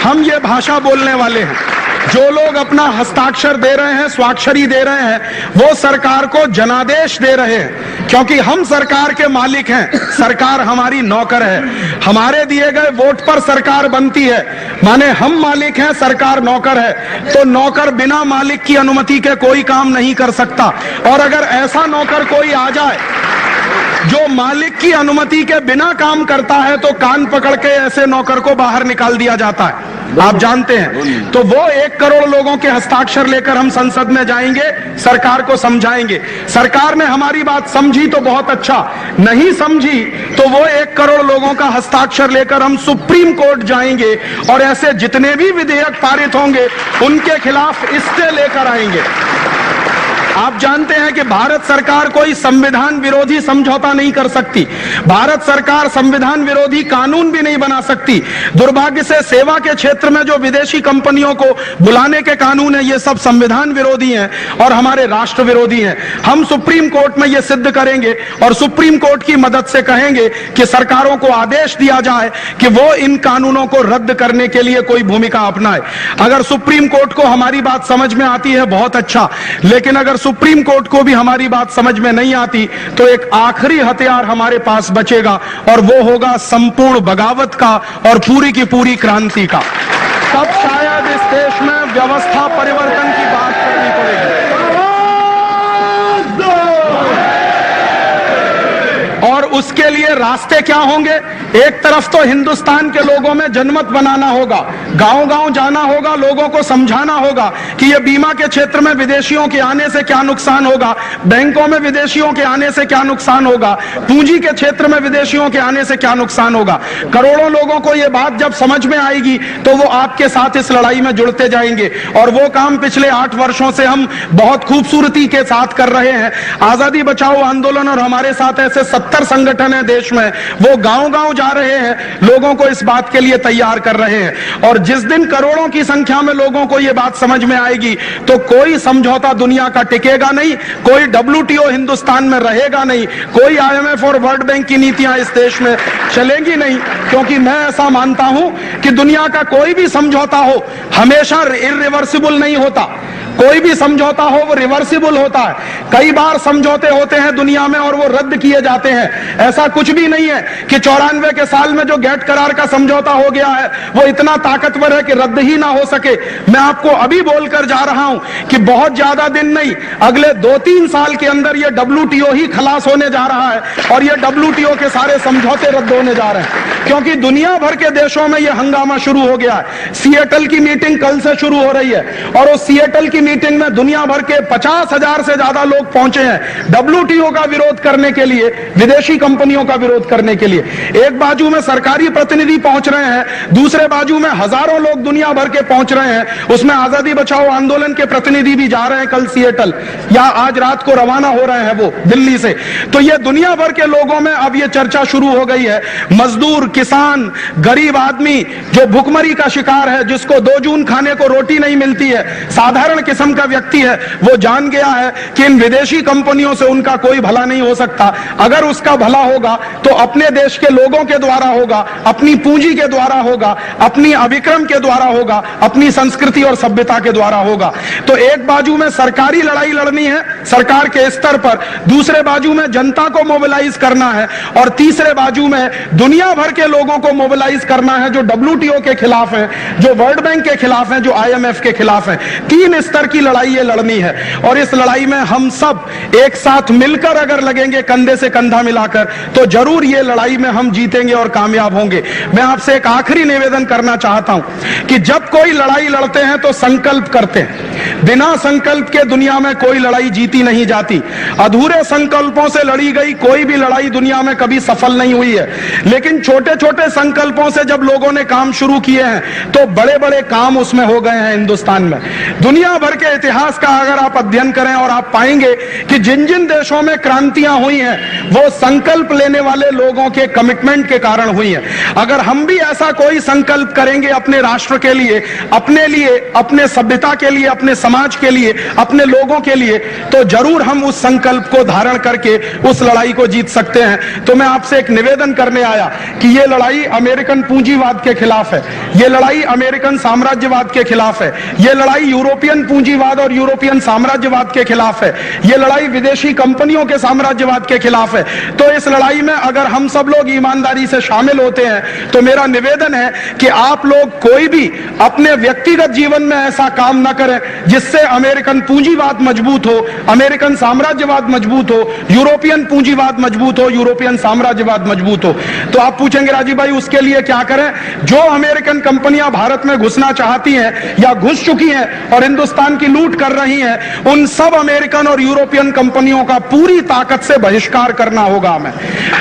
हम ये भाषा बोलने वाले हैं। जो लोग अपना हस्ताक्षर दे रहे हैं, स्वाक्षरी दे रहे हैं, वो सरकार को जनादेश दे रहे हैं, क्योंकि हम सरकार के मालिक हैं, सरकार हमारी नौकर है। हमारे दिए गए वोट पर सरकार बनती है, माने हम मालिक हैं, सरकार नौकर है। तो नौकर बिना मालिक की अनुमति के कोई काम नहीं कर सकता, और अगर ऐसा नौकर कोई आ जाए जो मालिक की अनुमति के बिना काम करता है तो कान पकड़ के ऐसे नौकर को बाहर निकाल दिया जाता है, आप जानते हैं। तो वो 1 करोड़ लोगों के हस्ताक्षर लेकर हम संसद में जाएंगे, सरकार को समझाएंगे। सरकार ने हमारी बात समझी तो बहुत अच्छा, नहीं समझी तो वो 1 करोड़ लोगों का हस्ताक्षर लेकर हम सुप्रीम कोर्ट जाएंगे और ऐसे जितने भी विधेयक पारित होंगे उनके खिलाफ स्टे लेकर आएंगे। आप जानते हैं कि भारत सरकार कोई संविधान विरोधी समझौता नहीं कर सकती, भारत सरकार संविधान विरोधी कानून भी नहीं बना सकती। दुर्भाग्य से सेवा के क्षेत्र में जो विदेशी कंपनियों को बुलाने के कानून है, ये सब संविधान विरोधी हैं और हमारे राष्ट्र विरोधी हैं। हम सुप्रीम कोर्ट में ये सिद्ध करेंगे और सुप्रीम कोर्ट की मदद से कहेंगे कि सरकारों को आदेश दिया जाए कि वो इन कानूनों को रद्द करने के लिए कोई भूमिका अपनाए। अगर सुप्रीम कोर्ट को हमारी बात समझ में आती है बहुत अच्छा, लेकिन अगर सुप्रीम कोर्ट को भी हमारी बात समझ में नहीं आती तो एक आखिरी हथियार हमारे पास बचेगा और वो होगा संपूर्ण बगावत का और पूरी की पूरी क्रांति का। तब शायद इस देश में व्यवस्था परिवर्तन की बात करनी पड़ेगी। और उसके लिए रास्ते क्या होंगे? एक तरफ तो हिंदुस्तान के लोगों में जनमत बनाना होगा, गांव-गांव जाना होगा, लोगों को समझाना होगा कि ये बीमा के क्षेत्र में विदेशियों के आने से क्या नुकसान होगा, बैंकों में विदेशियों के आने से क्या नुकसान होगा, पूंजी के क्षेत्र में विदेशियों के आने से क्या नुकसान होगा। करोड़ों लोगों को ये बात जब समझ में आएगी तो वो आपके साथ इस लड़ाई में जुड़ते जाएंगे, और वो काम पिछले 8 वर्षों से हम बहुत खूबसूरती के साथ कर रहे हैं। आजादी बचाओ आंदोलन और हमारे साथ ऐसे 70 संगठन है देश में, वो गांव-गांव जा रहे हैं, लोगों को इस बात के लिए तैयार कर रहे हैं। और जिस दिन करोड़ों की संख्या में लोगों को यह बात समझ में आएगी तो कोई समझौता दुनिया का टिकेगा नहीं, कोई WTO हिंदुस्तान में रहेगा नहीं, कोई IMF और वर्ल्ड बैंक की नीतियां इस देश में चलेंगी नहीं, क्योंकि मैं ऐसा मानता हूं कि दुनिया का कोई भी समझौता हो हमेशा इरिवर्सिबल नहीं होता। कोई भी समझौता हो वो रिवर्सिबल होता है। कई बार समझौते होते हैं दुनिया में और वो रद्द किए जाते हैं। ऐसा कुछ भी नहीं है कि 94 के साल में जो गेट करार का समझौता हो गया है वो इतना ताकतवर है कि रद्द ही ना हो सके। मैं आपको अभी बोलकर जा रहा हूं कि बहुत ज्यादा दिन नहीं, अगले 2-3 साल के अंदर ये WTO ही खलास होने जा रहा है और ये WTO के सारे समझौते रद्द होने जा रहे हैं, क्योंकि दुनिया भर के देशों में ये हंगामा शुरू हो गया है। सिएटल की मीटिंग कल से शुरू हो रही है और उस सिएटल की मीटिंग में दुनिया भर के 50,000 से ज्यादा लोग पहुंचे हैं WTO का विरोध करने के लिए, विदेशी कंपनियों का विरोध करने के लिए। एक बाजू में सरकारी प्रतिनिधि पहुंच रहे हैं, दूसरे बाजू में हजारों लोग दुनिया भर के पहुंच रहे हैं। उसमें आजादी बचाओ आंदोलन के प्रतिनिधि भी जा रहे हैं कल सिएटल, या आज रात को रवाना हो रहे हैं वो दिल्ली से। तो ये दुनिया भर के लोगों में अब ये चर्चा शुरू हो गई है। मजदूर, किसान, गरीब आदमी जो भुखमरी का शिकार है, जिसको 2 जून खाने को रोटी नहीं मिलती है, साधारण किस्म का व्यक्ति है, वो जान गया है कि इन विदेशी कंपनियों से उनका कोई भला नहीं हो सकता। अगर उसका भला होगा तो अपने देश के लोगों के द्वारा होगा, अपनी पूंजी के द्वारा होगा, अपनी अभिक्रम के द्वारा होगा, अपनी संस्कृति और सभ्यता के द्वारा होगा। तो एक बाजू में सरकारी लड़ाई लड़नी है सरकार के स्तर पर, दूसरे बाजू में जनता को मोबिलाइज करना है, और तीसरे बाजू में दुनिया भर के लोगों को मोबिलाइज करना है जो WTO के खिलाफ है, जो वर्ल्ड बैंक के खिलाफ है, जो IMF के खिलाफ है। 3 स्तर की लड़ाई ये लड़नी है और इस लड़ाई में हम सब एक साथ मिलकर अगर लगेंगे, कंधे से कंधा मिलाकर, तो जरूर ये लड़ाई में हम जीतेंगे और कामयाब होंगे। मैं आपसे एक आखिरी निवेदन करना चाहता हूं कि जब कोई लड़ाई लड़ते हैं तो संकल्प करते हैं। बिना संकल्प के दुनिया में कोई लड़ाई जीती नहीं जाती। अधूरे संकल्पों से लड़ी गई कोई भी लड़ाई दुनिया में कभी सफल नहीं हुई है। लेकिन छोटे छोटे संकल्पों से जब लोगों ने काम शुरू किए हैं तो बड़े बड़े काम उसमें हो गए हैं। हिंदुस्तान में दुनिया भर के इतिहास का अगर आप अध्ययन करें और आप पाएंगे कि जिन जिन देशों में क्रांतियां हुई हैं वो संकल्प लेने वाले लोगों के कमिटमेंट के कारण हुई हैं। अगर हम भी ऐसा कोई संकल्प करेंगे अपने राष्ट्र के लिए, अपने सभ्यता के लिए, अपने समाज के लिए, अपने लोगों के लिए, तो जरूर हम उस संकल्प को धारण करके उस लड़ाई को जीत सकते हैं। तो मैं आपसे एक निवेदन करने आया कि ये लड़ाई अमेरिकन पूंजीवाद के खिलाफ है, ये लड़ाई अमेरिकन साम्राज्यवाद के खिलाफ है, ये लड़ाई यूरोपियन पूंजीवाद और यूरोपियन साम्राज्यवाद के खिलाफ है, ये लड़ाई विदेशी कंपनियों के साम्राज्यवाद के खिलाफ है। तो इस लड़ाई में अगर हम सब लोग ईमानदारी से शामिल होते हैं तो मेरा निवेदन है कि आप लोग कोई भी अपने व्यक्तिगत जीवन में ऐसा काम ना करें जिससे अमेरिकन पूंजीवाद मजबूत हो, अमेरिकन साम्राज्यवाद मजबूत हो, यूरोपियन पूंजीवाद मजबूत हो, यूरोपियन साम्राज्यवाद मजबूत हो। तो आप पूछेंगे राजीव भाई उसके लिए क्या करें? जो अमेरिकन कंपनियां भारत में घुसना चाहती हैं या घुस चुकी हैं और हिंदुस्तान की लूट कर रही हैं, उन सब अमेरिकन और यूरोपियन कंपनियों का पूरी ताकत से बहिष्कार करना होगा। हमें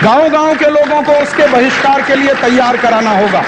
गांव-गांव के लोगों को उसके बहिष्कार के लिए तैयार कराना होगा।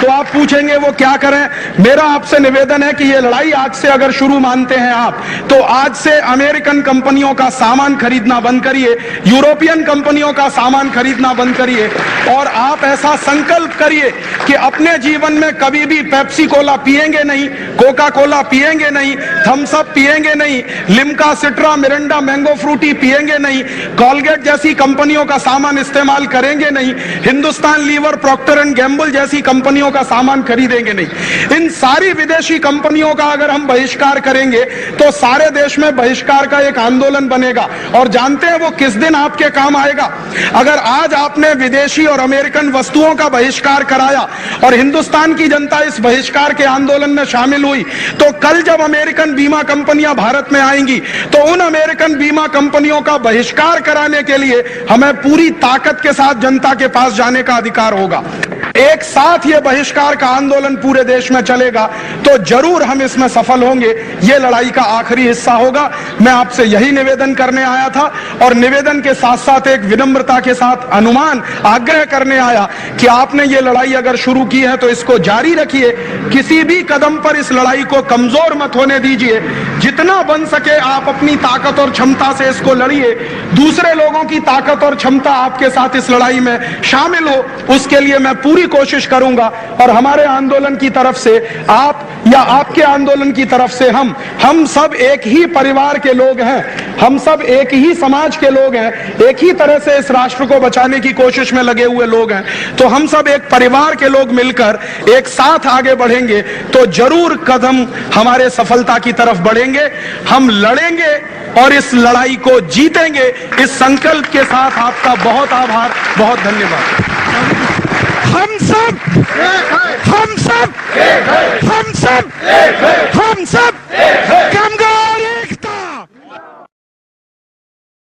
तो आप पूछेंगे वो क्या करें? मेरा आपसे निवेदन है कि ये लड़ाई आज से अगर शुरू मानते हैं आप, तो आज से अमेरिकन कंपनियों का सामान खरीदना बंद करिए, यूरोपियन कंपनियों का सामान खरीदना बंद करिए, और आप ऐसा संकल्प करिए कि अपने जीवन में कभी भी पेप्सी कोला पिएंगे नहीं, कोका कोला पिएंगे नहीं, थम्स अप पिएंगे नहीं, लिम्का, सिट्रा, मिरिंडा, मैंगो फ्रूटी पिएंगे नहीं, कॉलगेट जैसी कंपनियों का सामान इस्तेमाल करेंगे नहीं, Hindustan Lever, Procter and Gamble जैसी कंपनियों का सामान खरीदेंगे नहीं। इन सारी विदेशी कंपनियों का अगर हम बहिष्कार करेंगे तो सारे देश में बहिष्कार का एक आंदोलन बनेगा। और जानते हैं वो किस दिन आपके काम आएगा? अगर आज आपने विदेशी और अमेरिकन वस्तुओं का बहिष्कार कराया और हिंदुस्तान की जनता इस बहिष्कार के आंदोलन में शामिल हुई, तो कल जब अमेरिकन बीमा कंपनियां भारत में आएंगी तो उन अमेरिकन बीमा कंपनियों का बहिष्कार कराने के लिए हमें पूरी ताकत के साथ जनता के पास जाने का अधिकार होगा। एक साथ ये बहिष्कार का आंदोलन पूरे देश में चलेगा तो जरूर हम इसमें सफल होंगे। ये लड़ाई का आखिरी हिस्सा होगा। मैं आपसे यही निवेदन करने आया था और निवेदन के साथ साथ एक विनम्रता के साथ अनुमान आग्रह करने आया कि आपने ये लड़ाई अगर शुरू की है तो इसको जारी रखिए, किसी भी कदम पर इस लड़ाई को कमजोर मत होने दीजिए। जितना बन सके आप अपनी ताकत और क्षमता से इसको लड़िए। दूसरे लोगों की ताकत और क्षमता आपके साथ इस लड़ाई में शामिल हो, उसके लिए मैं पूरी पूरी कोशिश करूंगा और हमारे आंदोलन की तरफ से आप या आपके आंदोलन की तरफ से हम सब एक ही परिवार के लोग हैं, हम सब एक ही समाज के लोग हैं, एक ही तरह से इस राष्ट्र को बचाने की कोशिश में लगे हुए लोग हैं। तो हम सब एक परिवार के लोग मिलकर एक साथ आगे बढ़ेंगे तो जरूर कदम हमारे सफलता की तरफ बढ़ेंगे। हम लड़ेंगे और इस लड़ाई को जीतेंगे। इस संकल्प के साथ आपका बहुत आभार, बहुत धन्यवाद। हम सब हम सब हम सब हम सब